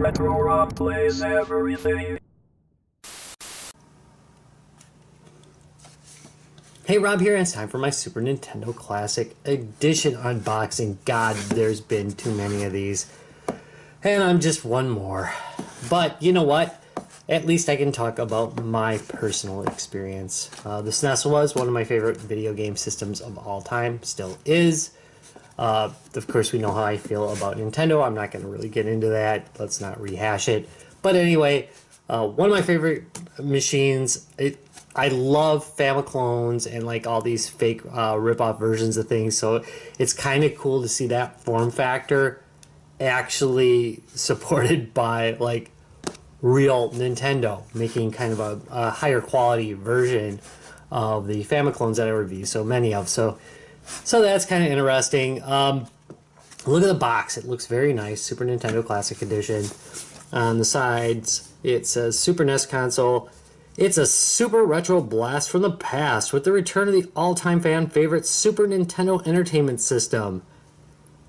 Retro Rock plays everything. Hey, Rob here, and it's time for my Super Nintendo Classic Edition unboxing. God, there's been too many of these. And I'm just one more. But you know what? At least I can talk about my personal experience. The SNES was one of my favorite video game systems of all time. Still is. Of course, we know how I feel about Nintendo. I'm not going to really get into that. Let's not rehash it. But anyway, one of my favorite machines. I love Famiclones and like all these fake rip-off versions of things. So it's kind of cool to see that form factor actually supported by like real Nintendo, making kind of a higher quality version of the Famiclones that I review so many of. So that's kind of interesting. Look at the box. It looks very nice. Super Nintendo Classic Edition. On the sides, it says Super NES console. It's a super retro blast from the past with the return of the all-time fan favorite Super Nintendo Entertainment System.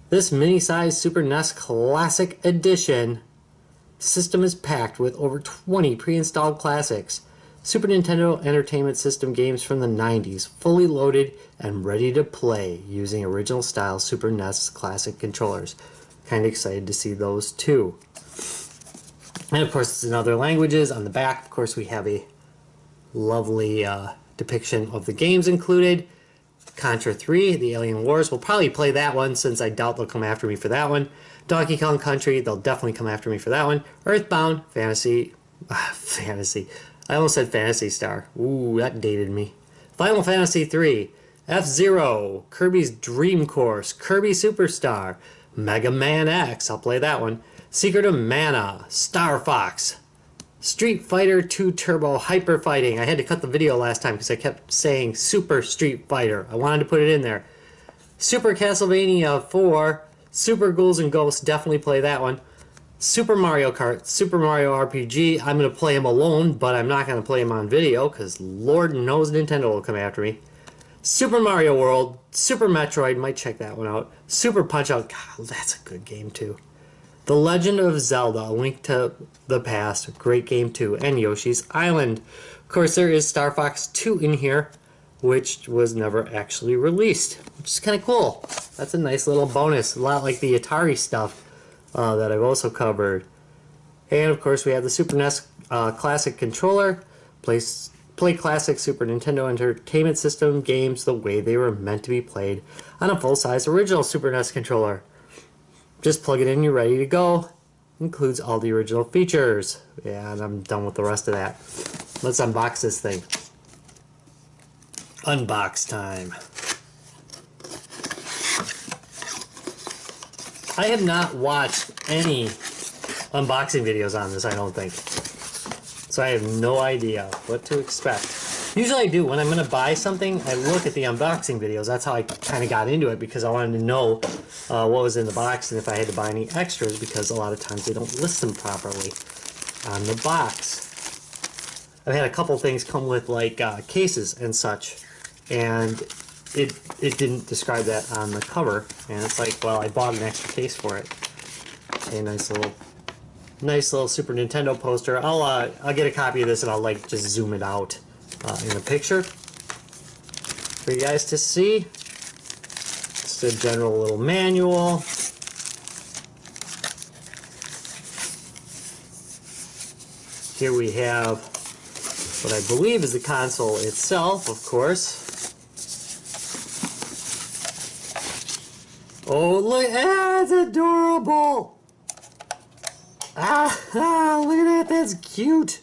This mini-sized Super NES Classic Edition system is packed with over 20 pre-installed classics. Super Nintendo Entertainment System games from the 90s, fully loaded and ready to play using original style Super NES Classic controllers. Kind of excited to see those too. And of course, it's in other languages. On the back, of course, we have a lovely depiction of the games included. Contra 3, The Alien Wars. We'll probably play that one since I doubt they'll come after me for that one. Donkey Kong Country, they'll definitely come after me for that one. Earthbound, Fantasy. I almost said Phantasy Star. Ooh, that dated me. Final Fantasy 3, F-Zero, Kirby's Dream Course, Kirby Superstar, Mega Man X, I'll play that one. Secret of Mana, Star Fox, Street Fighter 2 Turbo Hyper Fighting. I had to cut the video last time because I kept saying Super Street Fighter. I wanted to put it in there. Super Castlevania 4, Super Ghouls and Ghosts, definitely play that one. Super Mario Kart, Super Mario RPG. I'm going to play him alone, but I'm not going to play him on video because Lord knows Nintendo will come after me. Super Mario World, Super Metroid, might check that one out. Super Punch-Out, God, that's a good game too. The Legend of Zelda, A Link to the Past, great game too, and Yoshi's Island. Of course, there is Star Fox 2 in here, which was never actually released, which is kind of cool. That's a nice little bonus, a lot like the Atari stuff that I've also covered. And of course, we have the Super NES Classic controller. Play classic Super Nintendo Entertainment System games the way they were meant to be played on a full-size original Super NES controller. Just plug it in, you're ready to go. Includes all the original features. Yeah, and I'm done with the rest of that. Let's unbox this thing. Unbox time. I have not watched any unboxing videos on this, I don't think. So I have no idea what to expect. Usually I do. When I'm going to buy something, I look at the unboxing videos. That's how I kind of got into it, because I wanted to know what was in the box and if I had to buy any extras, because a lot of times they don't list them properly on the box. I've had a couple things come with like cases and such, and it didn't describe that on the cover, and it's like, well, I bought an extra case for it. A nice little Super Nintendo poster. I'll get a copy of this and I'll like just zoom it out in a picture for you guys to see. It's a general little manual. Here we have what I believe is the console itself, of course. Oh, look, it's adorable! Look at that, that's cute!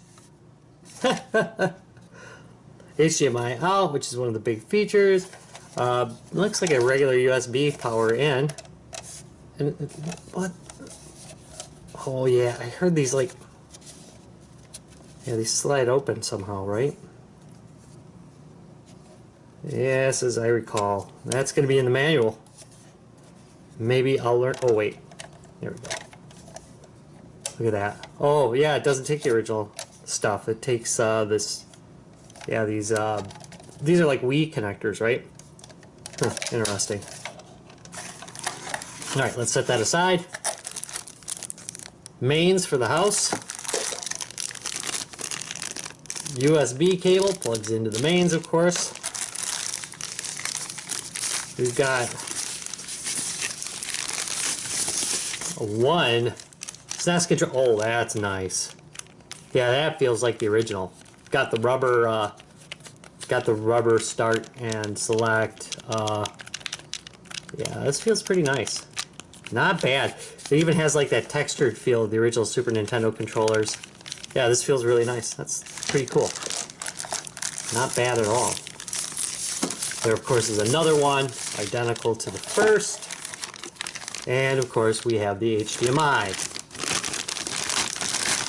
HDMI out, which is one of the big features. Looks like a regular USB power in. And what? Oh yeah, I heard these like, yeah, these slide open somehow, right? Yes, as I recall. That's going to be in the manual. Maybe I'll learn. Oh wait, there we go. Look at that. Oh yeah, it doesn't take the original stuff. It takes this. Yeah, these are like Wii connectors, right? Huh, interesting. All right, let's set that aside. mains for the house. USB cable plugs into the mains, of course. We've got one SNES control. Oh, that's nice. Yeah, that feels like the original. Got the rubber start and select. Yeah, this feels pretty nice. Not bad. It even has like that textured feel of the original Super Nintendo controllers. Yeah, this feels really nice. That's pretty cool. Not bad at all. There, of course, is another one, identical to the first. And, of course, we have the HDMI.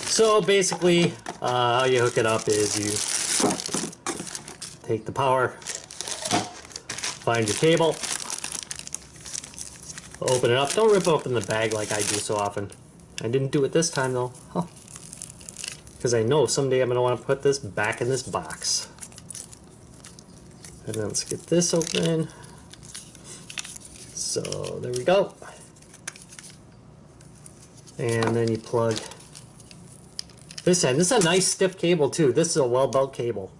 So, basically, how you hook it up is you take the power, find your cable, open it up. Don't rip open the bag like I do so often. I didn't do it this time, though. Because I know someday I'm going to want to put this back in this box. And then let's get this open. So there we go. And then you plug this in. This is a nice stiff cable too. This is a well-built cable.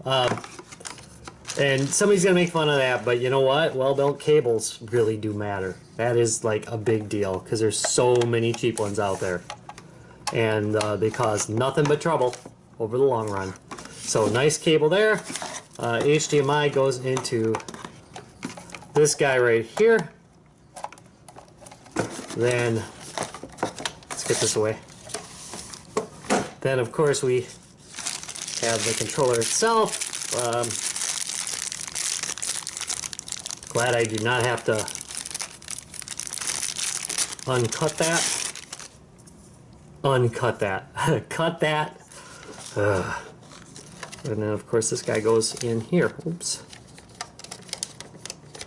And somebody's going to make fun of that, but you know what? Well-built cables really do matter. That is like a big deal because there's so many cheap ones out there. And they cause nothing but trouble over the long run. So nice cable there. HDMI goes into this guy right here. Then let's get this away. Then of course we have the controller itself. Glad I do not have to uncut that. Uncut that. Cut that. And then of course this guy goes in here. Oops.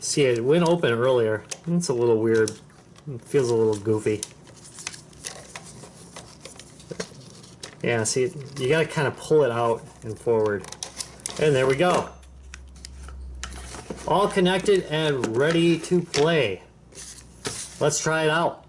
See, it went open earlier. It's a little weird. It feels a little goofy. Yeah, see, you gotta kind of pull it out and forward. And there we go. All connected and ready to play. Let's try it out.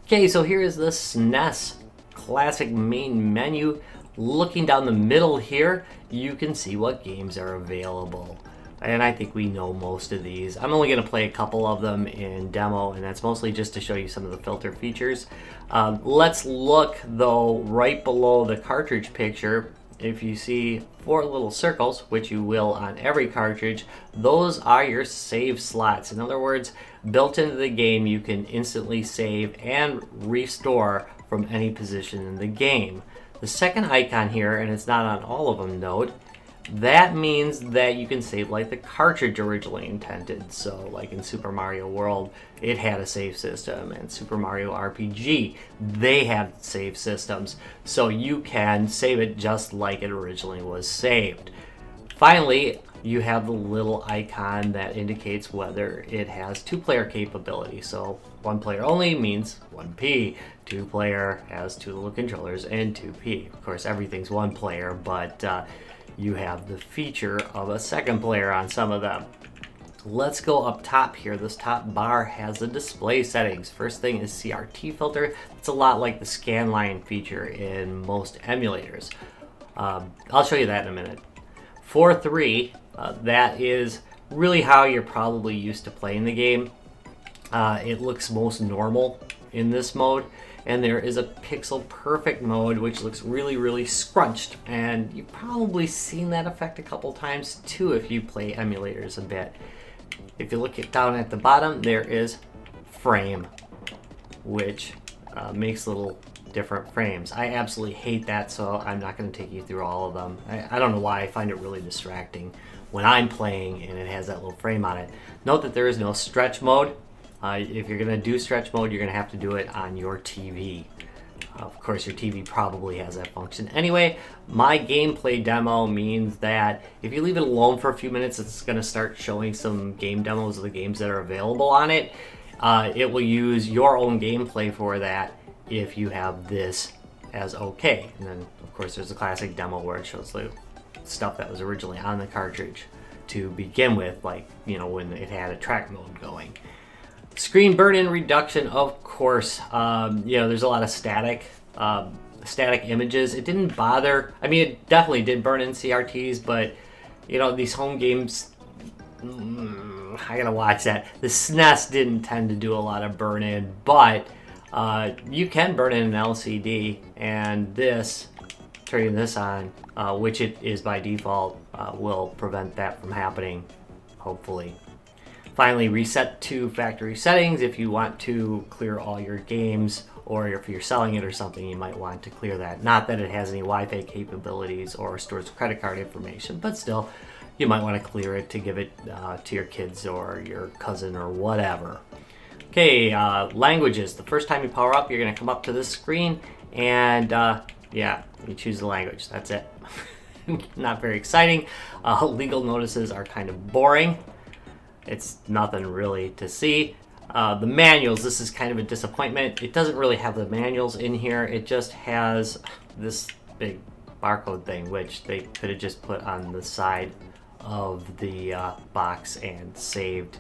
Okay, so here is the SNES Classic main menu. Looking down the middle here, you can see what games are available. And I think we know most of these. I'm only going to play a couple of them in demo, and that's mostly just to show you some of the filter features. Let's look, though, right below the cartridge picture. If you see 4 little circles, which you will on every cartridge, those are your save slots. In other words, built into the game, you can instantly save and restore from any position in the game. The second icon here, and it's not on all of them, note, that means that you can save like the cartridge originally intended. So like in Super Mario World, it had a save system, and Super Mario RPG, they had save systems. So you can save it just like it originally was saved. Finally, you have the little icon that indicates whether it has 2-player capability. So 1 player only means 1P. 2-player has 2 little controllers and 2P. Of course, everything's 1 player, but you have the feature of a 2nd player on some of them. Let's go up top here. This top bar has the display settings. First thing is CRT filter. It's a lot like the scanline feature in most emulators. I'll show you that in a minute. 4.3, that is really how you're probably used to playing the game. It looks most normal in this mode, and there is a pixel perfect mode which looks really, really scrunched, and you've probably seen that effect a couple times too if you play emulators a bit. If you look down at the bottom, there is frame, which makes little different frames. I absolutely hate that, so I'm not going to take you through all of them. I don't know why. I find it really distracting when I'm playing and it has that little frame on it. Note that there is no stretch mode. If you're going to do stretch mode, you're going to have to do it on your TV. Of course, your TV probably has that function. Anyway, my gameplay demo means that if you leave it alone for a few minutes, it's going to start showing some game demos of the games that are available on it. It will use your own gameplay for that if you have this as okay. And then, of course, there's a classic demo where it shows the stuff that was originally on the cartridge to begin with, like, you know, when it had a track mode going. Screen burn-in reduction, of course. You know, there's a lot of static images. It didn't bother. I mean, it definitely did burn in CRTs, but you know, these home games, I gotta watch that. The SNES didn't tend to do a lot of burn-in, but you can burn in an LCD, and this, turning this on, which it is by default, will prevent that from happening, hopefully. Finally, reset to factory settings if you want to clear all your games, or if you're selling it or something, you might want to clear that. Not that it has any Wi-Fi capabilities or stores credit card information, but still, you might want to clear it to give it to your kids or your cousin or whatever. Okay, languages. The first time you power up, you're going to come up to this screen, and yeah, you choose the language. That's it. Not very exciting. Legal notices are kind of boring. It's nothing really to see. The manuals, this is kind of a disappointment. It doesn't really have the manuals in here. It just has this big barcode thing, which they could have just put on the side of the box and saved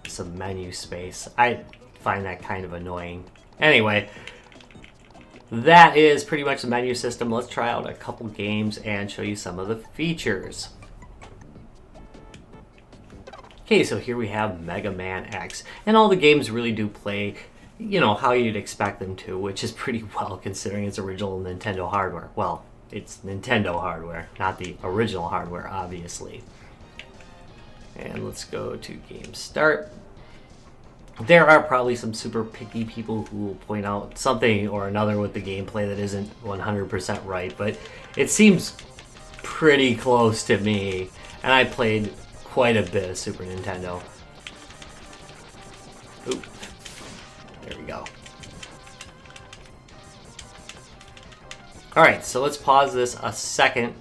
some menu space. I find that kind of annoying. Anyway, that is pretty much the menu system. Let's try out a couple games and show you some of the features. Okay, so here we have Mega Man X, and all the games really do play, you know, how you'd expect them to, which is pretty well considering it's original Nintendo hardware. Well, it's Nintendo hardware, not the original hardware, obviously. And let's go to Game Start. There are probably some super picky people who will point out something or another with the gameplay that isn't 100% right, but it seems pretty close to me, and I played quite a bit of Super Nintendo. Oop. There we go. Alright, so let's pause this a second.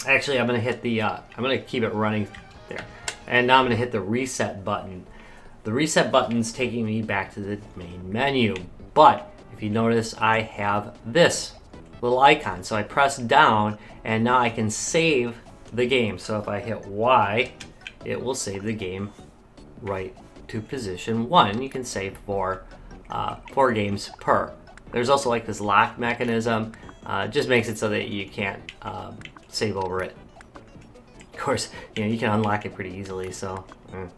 Actually, I'm going to hit the, I'm going to keep it running there. And now I'm going to hit the reset button. The reset button's taking me back to the main menu. But, if you notice, I have this little icon. So I press down, and now I can save the game. So if I hit Y, it will save the game right to position 1. You can save 4 games per. There's also like this lock mechanism. Just makes it so that you can't save over it. Of course, you know, you can unlock it pretty easily, so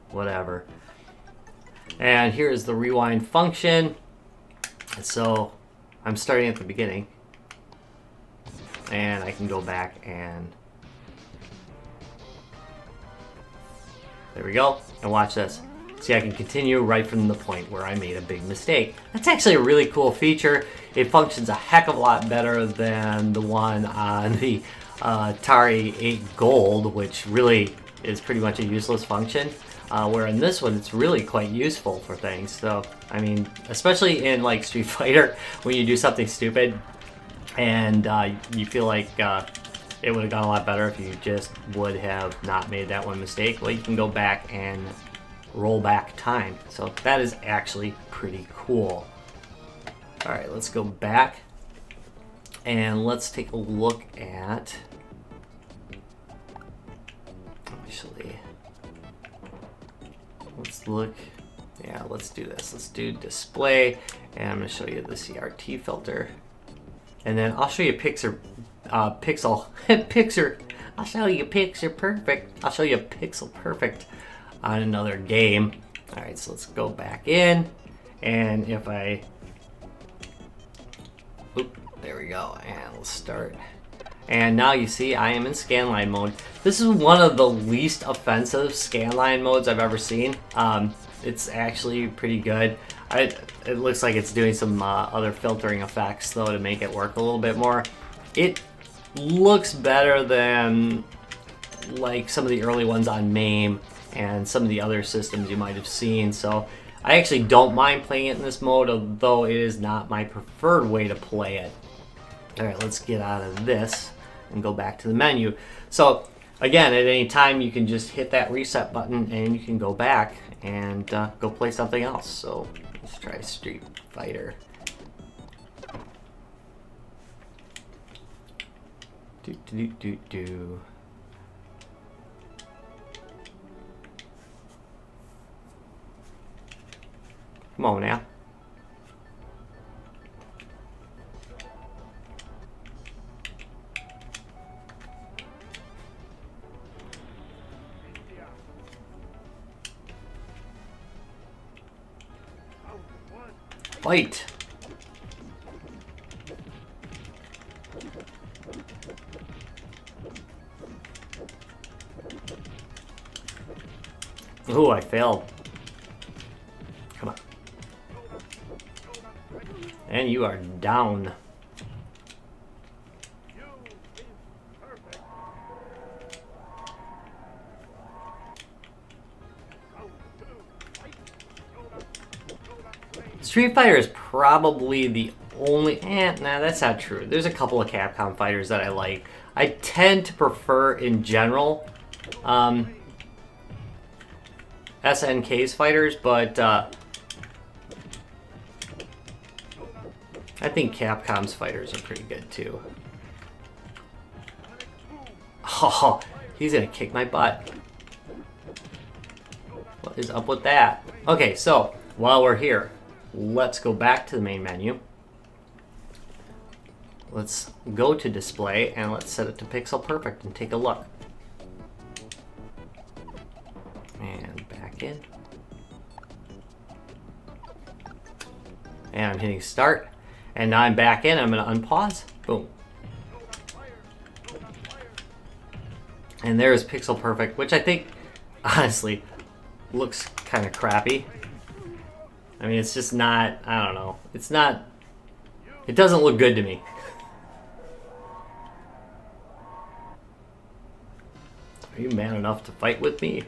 whatever. And here is the rewind function. So I'm starting at the beginning, and I can go back and there we go, and watch this. See, I can continue right from the point where I made a big mistake. That's actually a really cool feature. It functions a heck of a lot better than the one on the Atari 8 Gold, which really is pretty much a useless function. Where in this one, it's really quite useful for things. So, I mean, especially in like Street Fighter, when you do something stupid and you feel like it would have gone a lot better if you just would have not made that one mistake. Well, you can go back and roll back time. So that is actually pretty cool. All right, let's go back and let's take a look at, actually, let's look, yeah, let's do this. Let's do display, and I'm gonna show you the CRT filter. And then I'll show you Pixel, I'll show you Pixel Perfect. I'll show you Pixel Perfect on another game. All right, so let's go back in, and if I, oop, there we go, and let's start. And now you see I am in scanline mode. This is one of the least offensive scanline modes I've ever seen. It's actually pretty good. It looks like it's doing some other filtering effects though to make it work a little bit more. It looks better than like some of the early ones on MAME and some of the other systems you might have seen. So I actually don't mind playing it in this mode, although it is not my preferred way to play it. All right, let's get out of this and go back to the menu. So again, at any time you can just hit that reset button and you can go back and go play something else. So let's try Street Fighter. Do. Come on now. Fight! Ooh, I failed. Come on. And you are down. Street Fighter is probably the only... nah, that's not true. There's a couple of Capcom fighters that I like. I tend to prefer, in general, SNK's fighters, but I think Capcom's fighters are pretty good, too. Oh, he's gonna kick my butt. What is up with that? Okay, so, while we're here, let's go back to the main menu. Let's go to display and let's set it to pixel perfect and take a look. And back in. And I'm hitting start. And now I'm back in. I'm going to unpause. Boom. And there's pixel perfect, which I think, honestly, looks kind of crappy. I mean, it's just not, I don't know. It's not, it doesn't look good to me. Are you man enough to fight with me?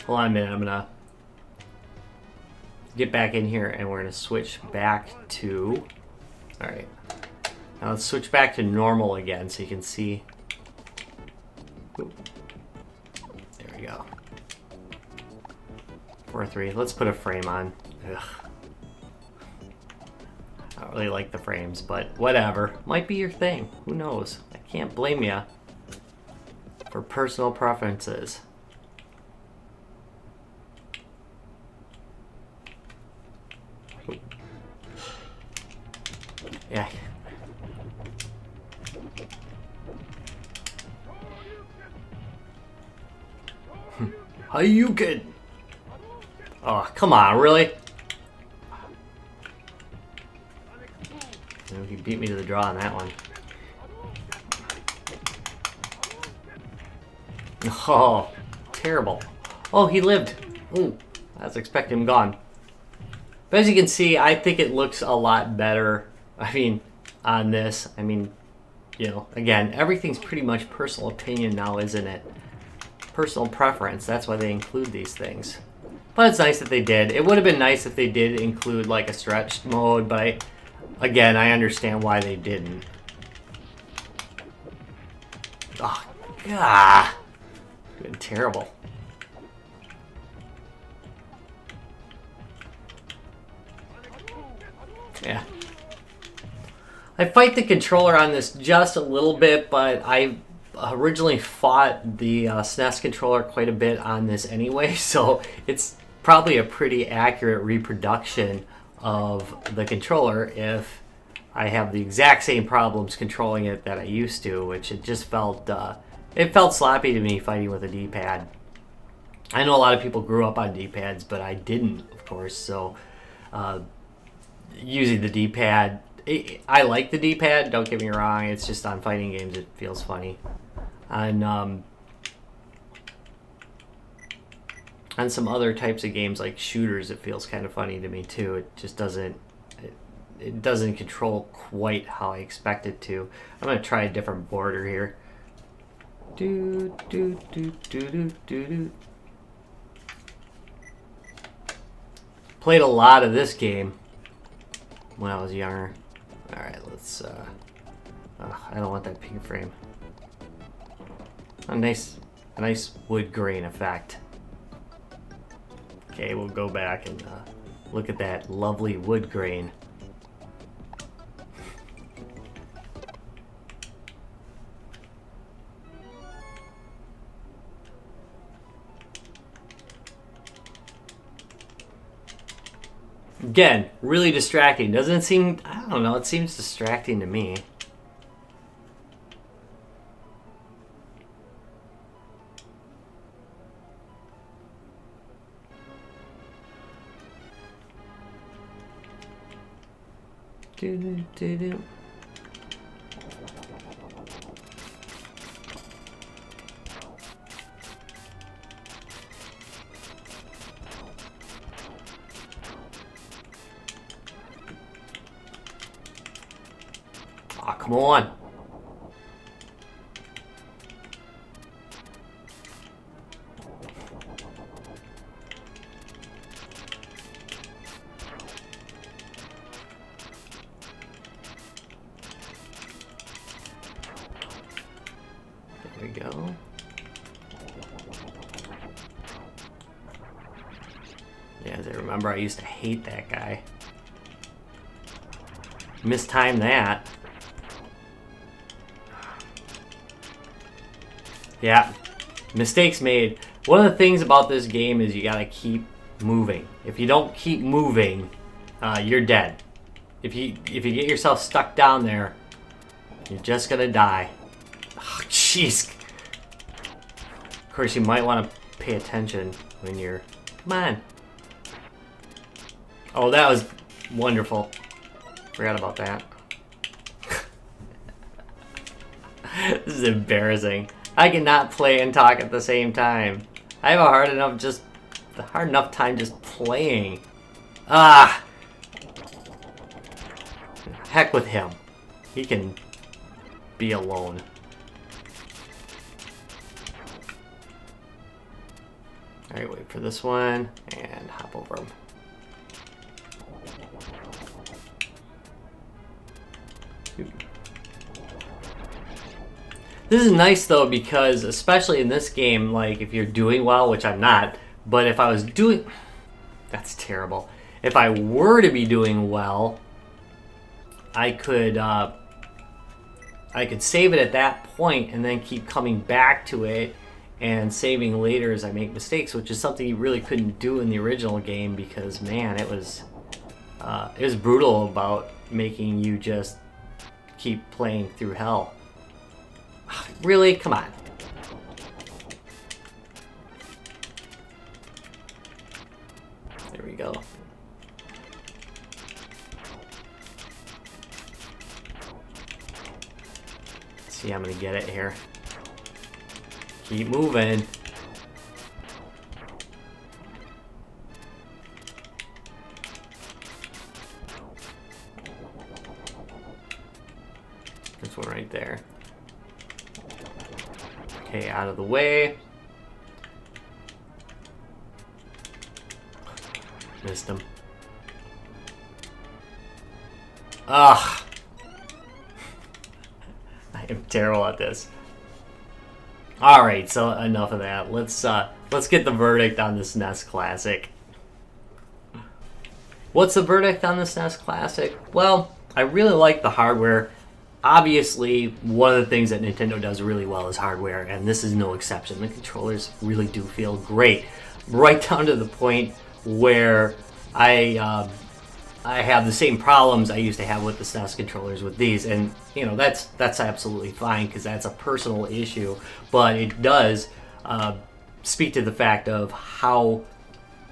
Hold on a minute, I'm gonna get back in here and we're gonna switch back to, alright. Now let's switch back to normal again so you can see. Ooh. There we go. 4:3. Let's put a frame on. Ugh. I don't really like the frames, but whatever. Might be your thing. Who knows? I can't blame you for personal preferences. Yeah. Hadouken! Oh, come on, really? He beat me to the draw on that one. Oh, terrible. Oh, he lived. Ooh, I was expecting him gone. But as you can see, I think it looks a lot better. I mean, on this, I mean, you know, again, everything's pretty much personal opinion now, isn't it? Personal preference. That's why they include these things. But it's nice that they did. It would have been nice if they did include like a stretched mode, but again, I understand why they didn't. Oh, God. Been terrible. Yeah. I fight the controller on this just a little bit, but I originally fought the SNES controller quite a bit on this anyway, so it's probably a pretty accurate reproduction of the controller if I have the exact same problems controlling it that I used to, which it just felt, it felt sloppy to me fighting with a D-pad. I know a lot of people grew up on D-pads, but I didn't, of course, so using the D-pad, I like the D-pad, don't get me wrong, it's just on fighting games it feels funny. On some other types of games like shooters, it feels kind of funny to me too. It just doesn't, it doesn't control quite how I expect it to. I'm gonna try a different border here. Do do do do do do do. Played a lot of this game when I was younger. All right, let's. I don't want that pink frame. A nice wood grain effect. Okay, we'll go back and look at that lovely wood grain. Again, really distracting. Doesn't it seem, I don't know, it seems distracting to me. Do. Oh, come on. There we go. Yeah, as I remember, I used to hate that guy. Mistimed that. Yeah, mistakes made. One of the things about this game is you gotta keep moving. If you don't keep moving, you're dead. If you get yourself stuck down there, you're just gonna die. Oh, jeez. Of course, you might want to pay attention when you're... Come on. Oh, that was wonderful. Forgot about that. This is embarrassing. I cannot play and talk at the same time. I have a hard enough time just playing. Ah! Heck with him. He can be alone. Alright, wait for this one and hop over him. This is nice though, because especially in this game, like if you're doing well, which I'm not, but if I was doing... That's terrible. If I were to be doing well, I could save it at that point and then keep coming back to it and saving later as I make mistakes, which is something you really couldn't do in the original game because, man, it was brutal about making you just keep playing through hell. Really? Come on. There we go. Let's see, I'm gonna get it here. Keep moving. This one right there. Okay, out of the way. Missed him. Ugh. I am terrible at this. Alright, so enough of that. Let's get the verdict on this SNES Classic. What's the verdict on the SNES Classic? Well, I really like the hardware. Obviously, one of the things that Nintendo does really well is hardware, and this is no exception. The controllers really do feel great. Right down to the point where I have the same problems I used to have with the SNES controllers with these, and you know that's absolutely fine because that's a personal issue, but it does speak to the fact of how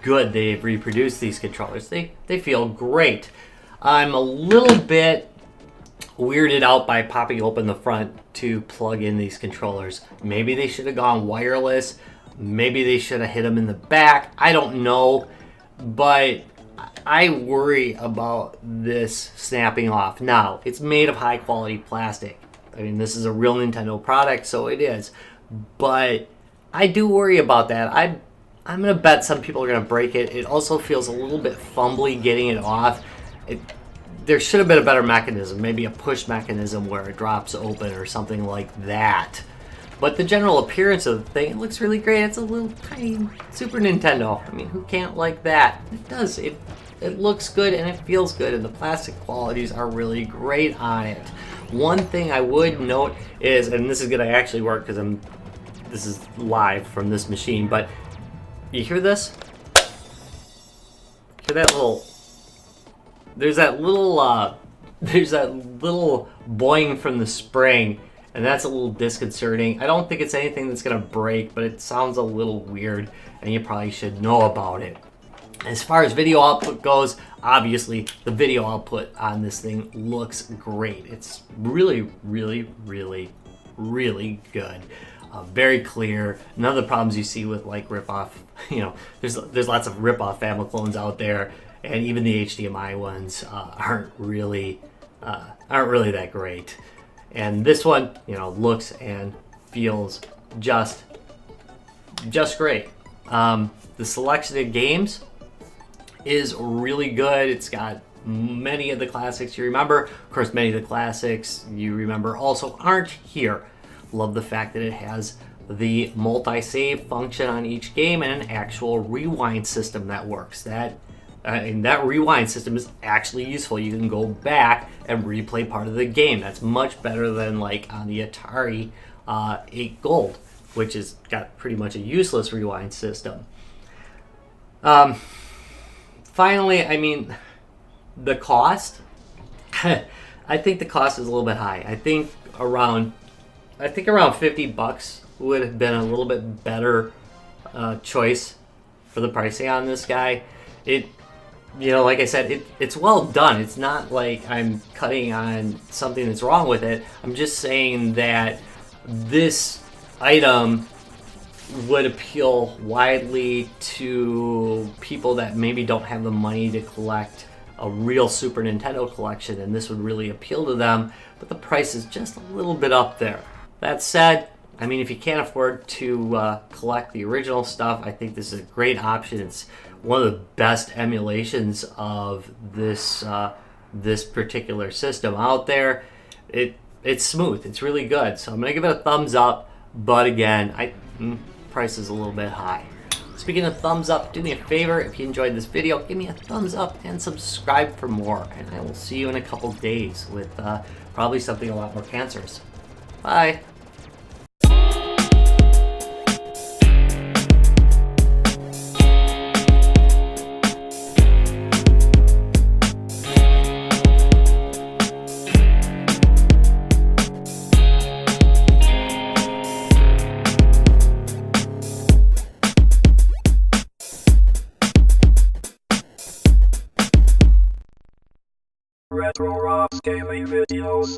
good they've reproduced these controllers. They feel great. I'm a little bit weirded out by popping open the front to plug in these controllers. Maybe they should have gone wireless. Maybe they should have hit them in the back. I don't know, but I worry about this snapping off. Now, it's made of high quality plastic. I mean, this is a real Nintendo product, so it is. But I do worry about that. I'm going to bet some people are going to break it. It also feels a little bit fumbly getting it off. There should have been a better mechanism, maybe a push mechanism where it drops open or something like that. But the general appearance of the thing, it looks really great. It's a little tiny Super Nintendo. I mean, who can't like that? It does. It looks good and it feels good, and the plastic qualities are really great on it. One thing I would note is, and this is going to actually work because this is live from this machine, but you hear this? Hear that little there's that little boing from the spring, and that's a little disconcerting. I don't think it's anything that's gonna break, but it sounds a little weird, and you probably should know about it. As far as video output goes, obviously the video output on this thing looks great. It's really, really, really, really good. Very clear. None of the problems you see with like ripoff, there's lots of ripoff Famiclones out there, and even the HDMI ones aren't really that great. And this one, looks and feels just great. The selection of games is really good. It's got many of the classics you remember. Of course, many of the classics you remember also aren't here. Love the fact that it has the multi-save function on each game and an actual rewind system that works. And that rewind system is actually useful. You can go back and replay part of the game. That's much better than like on the Atari 8 Gold, which has got pretty much a useless rewind system. Finally, I mean, the cost. I think the cost is a little bit high. I think around $50 would have been a little bit better choice for the pricing on this guy. Like I said, it's well done. It's not like I'm cutting on something that's wrong with it. I'm just saying that this item would appeal widely to people that maybe don't have the money to collect a real Super Nintendo collection, and this would really appeal to them, but the price is just a little bit up there. That said, I mean, if you can't afford to collect the original stuff, I think this is a great option. It's one of the best emulations of this particular system out there. It's smooth. It's really good. So I'm gonna give it a thumbs up. But again, price is a little bit high. Speaking of thumbs up, do me a favor. If you enjoyed this video, give me a thumbs up and subscribe for more. And I will see you in a couple days with probably something a lot more cancerous. Bye. Retro Rocks Gaming Videos.